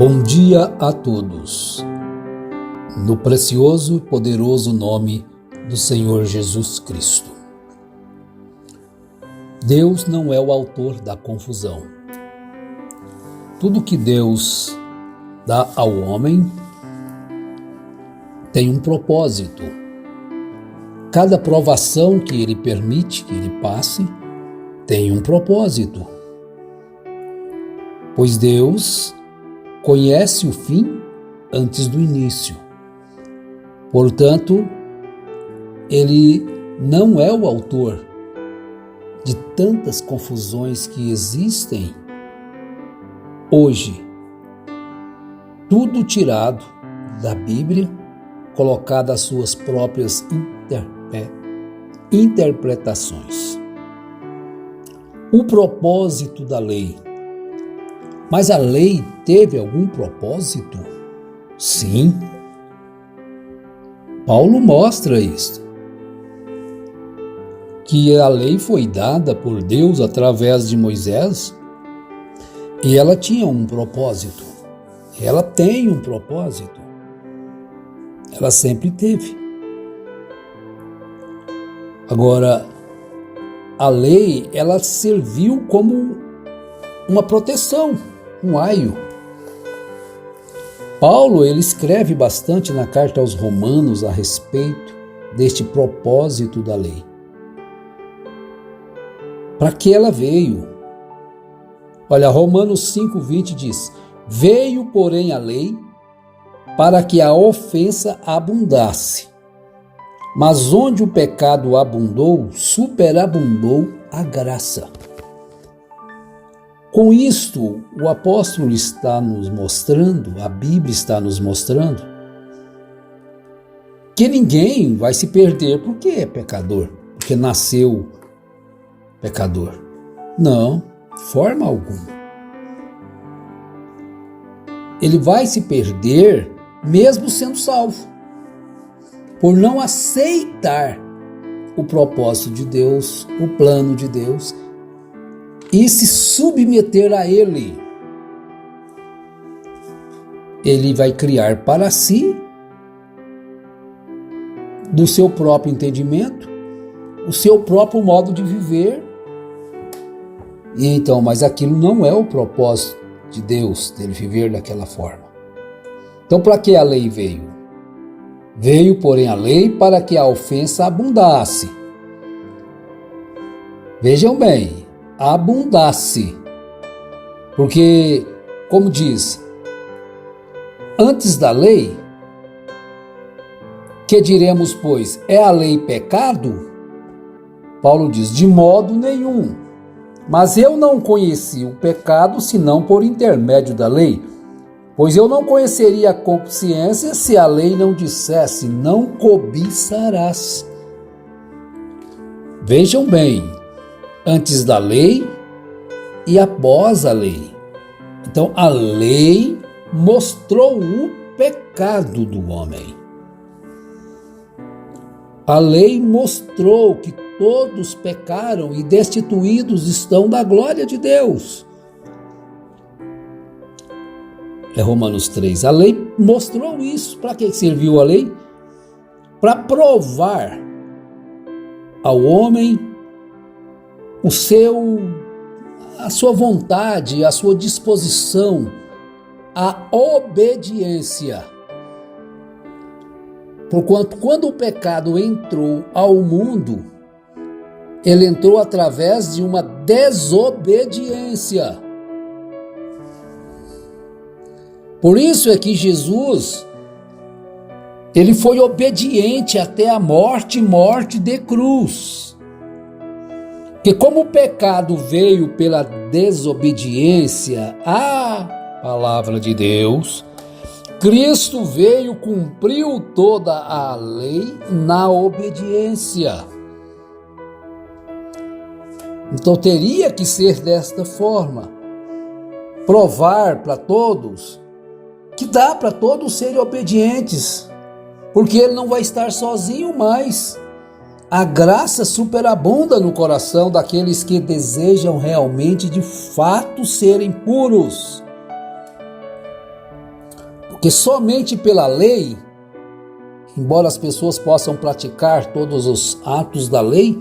Bom dia a todos, no precioso e poderoso nome do Senhor Jesus Cristo. Deus não é o autor da confusão. Tudo que Deus dá ao homem tem um propósito. Cada provação que Ele permite que ele passe tem um propósito. Pois Deus conhece o fim antes do início. Portanto, Ele não é o autor de tantas confusões que existem hoje. Tudo tirado da Bíblia, colocado às suas próprias interpretações. O propósito da lei. Mas a lei teve algum propósito? Sim. Paulo mostra isso. Que a lei foi dada por Deus através de Moisés e ela tinha um propósito. Ela tem um propósito. Ela sempre teve. Agora, a lei, ela serviu como uma proteção, um aio. Paulo, ele escreve bastante na carta aos Romanos a respeito deste propósito da lei. Para que ela veio? Olha, Romanos 5:20 diz: veio, porém, a lei para que a ofensa abundasse. Mas onde o pecado abundou, superabundou a graça. Com isto, o apóstolo está nos mostrando, a Bíblia está nos mostrando, que ninguém vai se perder porque é pecador, porque nasceu pecador. Não, forma alguma. Ele vai se perder mesmo sendo salvo, por não aceitar o propósito de Deus, o plano de Deus, e se submeter a Ele. Ele vai criar para si, do seu próprio entendimento, o seu próprio modo de viver. E então, mas aquilo não é o propósito de Deus, dele viver daquela forma. Então, para que a lei veio? Veio, porém, a lei para que a ofensa abundasse. Vejam bem, abundasse. Porque, como diz, antes da lei, que diremos, pois, é a lei pecado? Paulo diz, de modo nenhum. Mas eu não conheci o pecado senão por intermédio da lei, pois eu não conheceria a consciência se a lei não dissesse, não cobiçarás. Vejam bem, antes da lei e após a lei. Então, a lei mostrou o pecado do homem. A lei mostrou que todos pecaram e destituídos estão da glória de Deus. É Romanos 3. A lei mostrou isso. Para que serviu a lei? Para provar ao homem a sua vontade, a sua disposição, a obediência. Porquanto, quando o pecado entrou ao mundo, ele entrou através de uma desobediência. Por isso é que Jesus, ele foi obediente até a morte de cruz. Porque como o pecado veio pela desobediência à palavra de Deus, Cristo veio, cumpriu toda a lei na obediência. Então teria que ser desta forma. Provar para todos que dá para todos serem obedientes, porque ele não vai estar sozinho mais. A graça superabunda no coração daqueles que desejam realmente, de fato, serem puros. Porque somente pela lei, embora as pessoas possam praticar todos os atos da lei,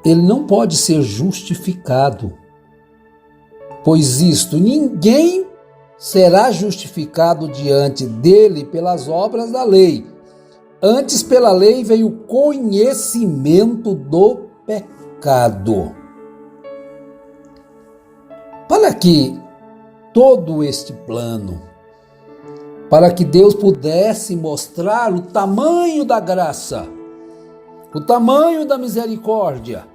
ele não pode ser justificado. Pois isto, ninguém será justificado diante dele pelas obras da lei. Antes, pela lei, veio o conhecimento do pecado. Para que todo este plano, para que Deus pudesse mostrar o tamanho da graça, o tamanho da misericórdia.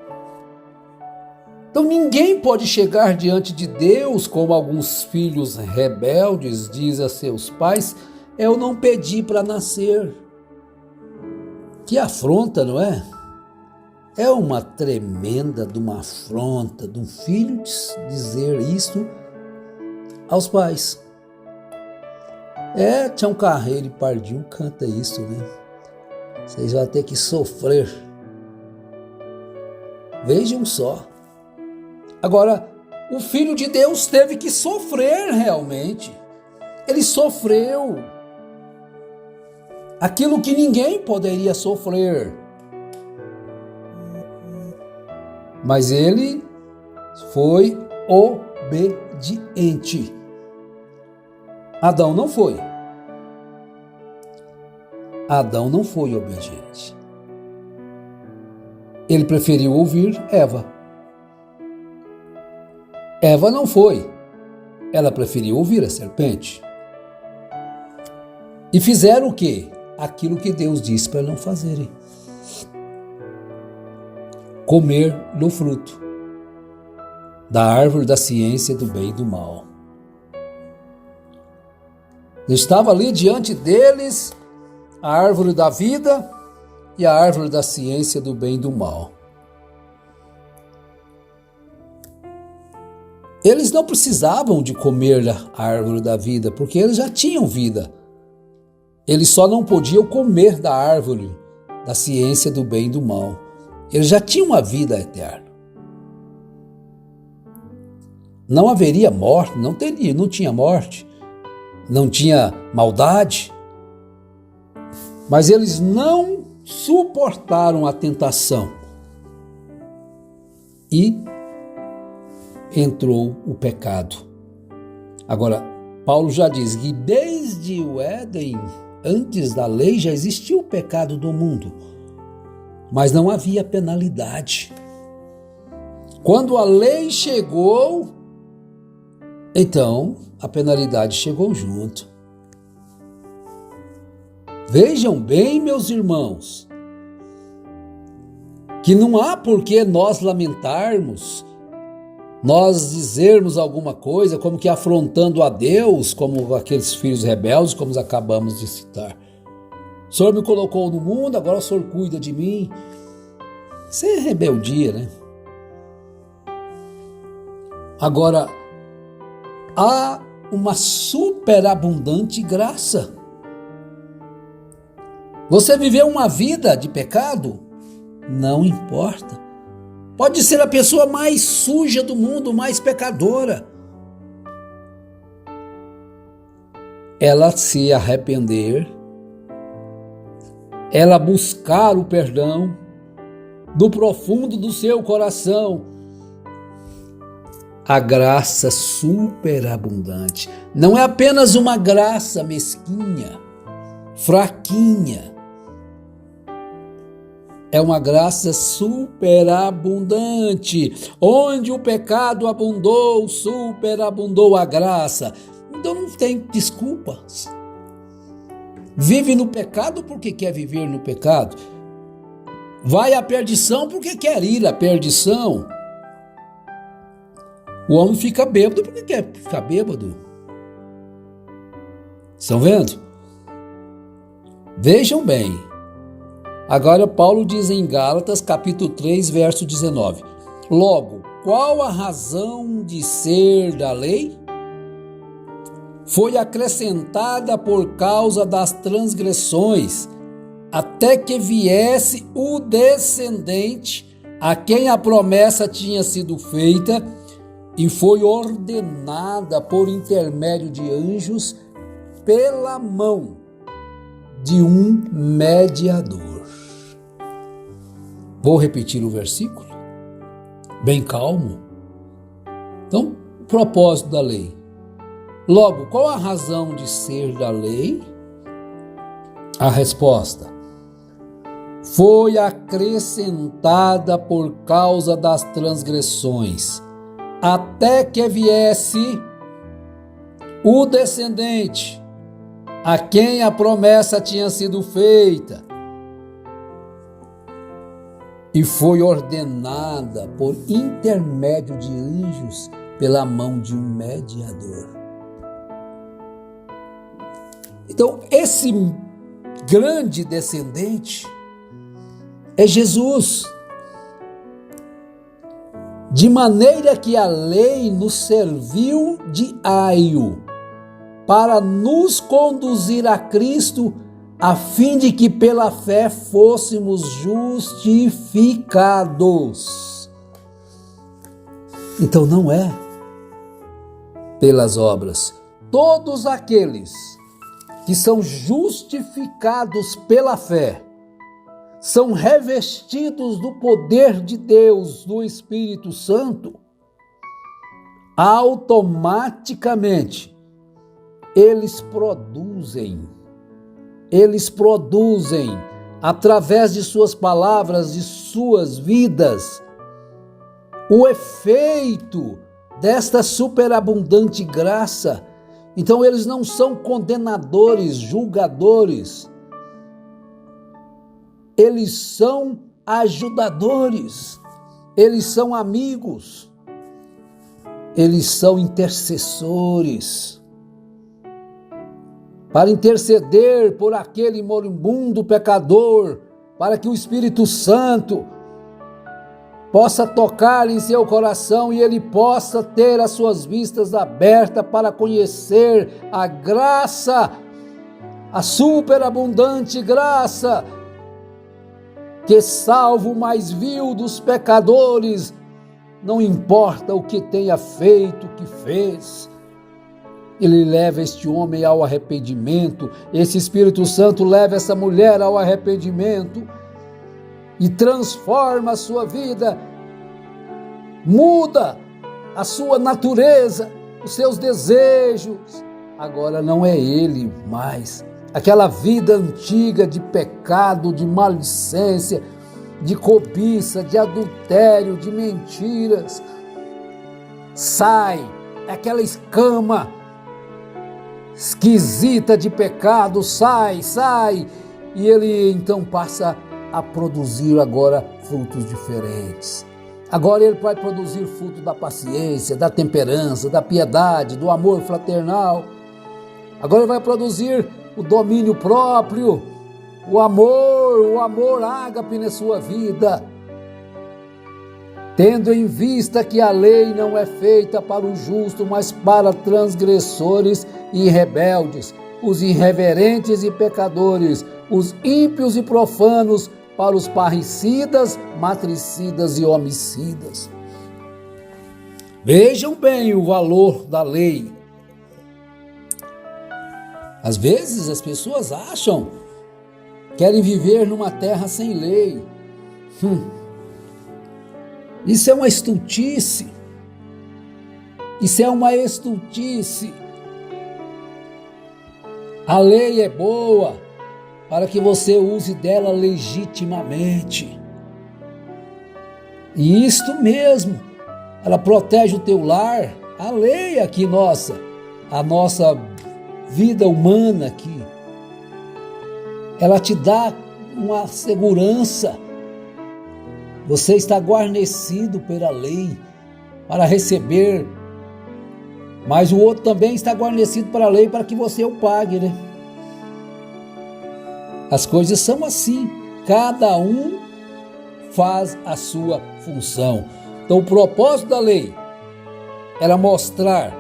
Então ninguém pode chegar diante de Deus como alguns filhos rebeldes dizem a seus pais: eu não pedi para nascer. Que afronta, não é? É uma tremenda de uma afronta de um filho dizer isso aos pais. Tião Carreiro e Pardinho canta isso, né? Vocês vão ter que sofrer. Vejam só. Agora, o Filho de Deus teve que sofrer realmente. Ele sofreu aquilo que ninguém poderia sofrer. Mas ele foi obediente. Adão não foi. Adão não foi obediente. Ele preferiu ouvir Eva. Eva não foi. Ela preferiu ouvir a serpente. E fizeram o quê? Aquilo que Deus disse para não fazerem. Comer do fruto da árvore da ciência do bem e do mal. Estava ali diante deles a árvore da vida e a árvore da ciência do bem e do mal. Eles não precisavam de comer a árvore da vida, porque eles já tinham vida. Eles só não podiam comer da árvore da ciência do bem e do mal. Eles já tinham a vida eterna. Não haveria morte, não tinha morte, não tinha maldade. Mas eles não suportaram a tentação. E entrou o pecado. Agora, Paulo já diz que desde o Éden, antes da lei, já existia o pecado do mundo, mas não havia penalidade. Quando a lei chegou, então a penalidade chegou junto. Vejam bem, meus irmãos, que não há por que nós lamentarmos, nós dizermos alguma coisa como que afrontando a Deus, como aqueles filhos rebeldes, como acabamos de citar. O Senhor me colocou no mundo, agora o Senhor cuida de mim. Isso é rebeldia, né? Agora, há uma superabundante graça. Você viveu uma vida de pecado? Não importa. Pode ser a pessoa mais suja do mundo, mais pecadora. Ela se arrepender, ela buscar o perdão do profundo do seu coração. A graça superabundante não é apenas uma graça mesquinha, fraquinha. É uma graça superabundante. Onde o pecado abundou, superabundou a graça. Então não tem desculpas. Vive no pecado porque quer viver no pecado. Vai à perdição porque quer ir à perdição. O homem fica bêbado porque quer ficar bêbado. Estão vendo? Vejam bem. Agora Paulo diz em Gálatas, capítulo 3, verso 19. Logo, qual a razão de ser da lei? Foi acrescentada por causa das transgressões, até que viesse o descendente, a quem a promessa tinha sido feita, e foi ordenada por intermédio de anjos pela mão de um mediador. Vou repetir o versículo, bem calmo. Então, o propósito da lei. Logo, qual a razão de ser da lei? A resposta: foi acrescentada por causa das transgressões, até que viesse o descendente, a quem a promessa tinha sido feita, e foi ordenada por intermédio de anjos pela mão de um mediador. Então, esse grande descendente é Jesus. De maneira que a lei nos serviu de aio para nos conduzir a Cristo, a fim de que pela fé fôssemos justificados. Então não é pelas obras. Todos aqueles que são justificados pela fé são revestidos do poder de Deus, do Espírito Santo, automaticamente eles produzem através de suas palavras, de suas vidas, o efeito desta superabundante graça. Então eles não são condenadores, julgadores, eles são ajudadores, eles são amigos, eles são intercessores, para interceder por aquele moribundo pecador, para que o Espírito Santo possa tocar em seu coração e ele possa ter as suas vistas abertas para conhecer a graça, a superabundante graça que salva o mais vil dos pecadores, não importa o que tenha feito, o que fez. Ele leva este homem ao arrependimento, esse Espírito Santo leva essa mulher ao arrependimento e transforma a sua vida, muda a sua natureza, os seus desejos. Agora não é ele mais. Aquela vida antiga de pecado, de maledicência, de cobiça, de adultério, de mentiras, sai, aquela escama esquisita de pecado, sai, e ele então passa a produzir agora frutos diferentes. Agora ele vai produzir fruto da paciência, da temperança, da piedade, do amor fraternal. Agora ele vai produzir o domínio próprio, o amor ágape na sua vida, tendo em vista que a lei não é feita para o justo, mas para transgressores e rebeldes, os irreverentes e pecadores, os ímpios e profanos, para os parricidas, matricidas e homicidas. Vejam bem o valor da lei. Às vezes as pessoas querem viver numa terra sem lei. Isso é uma estultice. A lei é boa para que você use dela legitimamente. E isto mesmo, ela protege o teu lar. A lei aqui a nossa vida humana aqui, ela te dá uma segurança. Você está guarnecido pela lei para receber, mas o outro também está guarnecido pela lei para que você o pague, né? As coisas são assim, cada um faz a sua função. Então o propósito da lei era mostrar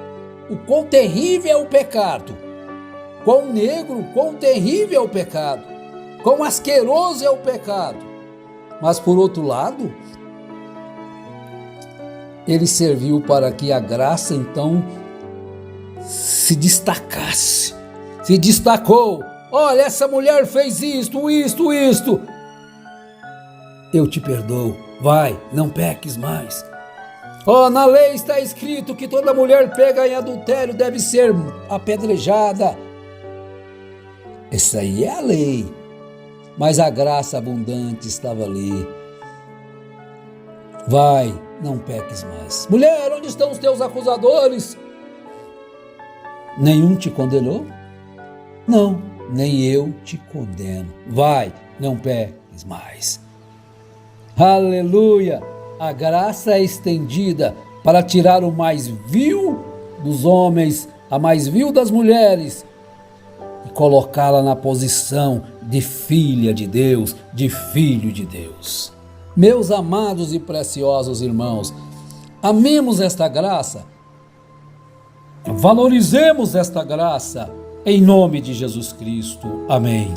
o quão terrível é o pecado, quão negro, quão terrível é o pecado, quão asqueroso é o pecado. Mas por outro lado, ele serviu para que a graça então se destacasse, se destacou. Olha, essa mulher fez isto. Eu te perdoo. Vai, não peques mais. Na lei está escrito que toda mulher pega em adultério deve ser apedrejada. Essa aí é a lei. Mas a graça abundante estava ali. Vai, não peques mais. Mulher, onde estão os teus acusadores? Nenhum te condenou? Não, nem eu te condeno. Vai, não peques mais. Aleluia! A graça é estendida para tirar o mais vil dos homens, a mais vil das mulheres, e colocá-la na posição de filha de Deus, de filho de Deus. Meus amados e preciosos irmãos, amemos esta graça, valorizemos esta graça, em nome de Jesus Cristo. Amém.